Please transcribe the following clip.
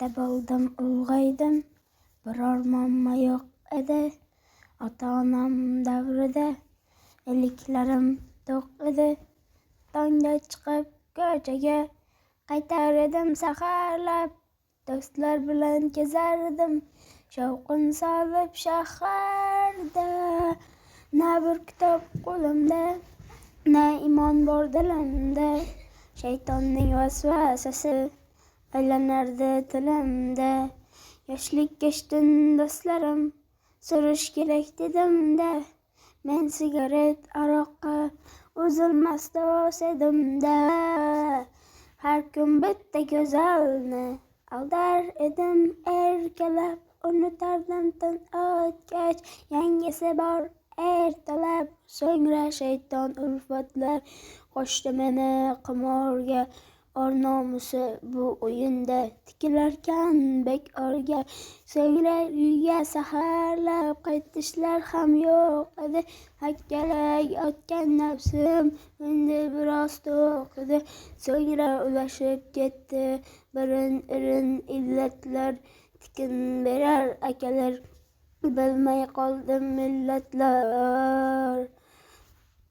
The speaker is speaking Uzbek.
Katta bo'ldim, ulg'aydim, biror muammo yo'q edi. Ota-onam davrida iliklarim to'q edi. Tongda chiqib ko'chaga qaytar edim saharlab. Do'stlar bilan kezardim, shovqin solib shaharda. Na bir kitob qo'limda, na imon bor dilimda. Shaytonning vasvasasi aylanardi tilimda. Yoshlik kechdim do'stlarim, surish kerak dedim-da. Men sigaret, aroqqa uzilmas do'st edim-da. Har kun bitta go'zalni aldar edim erkalab. Unutardim tun o'tgach, yangisi bor ertalab. So'ngra shayton ulfatlar qo'shdi meni qimorga. Or nomusi bu o'yinda tikilarkan bekorga. So'ngra uyga saharlab qaytishlar ham yo'q edi. Hakkalak otgan nafsim endi biroz to'q edi. So'ngra ulashib ketdi birin-irin illatlar. Tikin berar akalar, bilmay qoldim millatlar.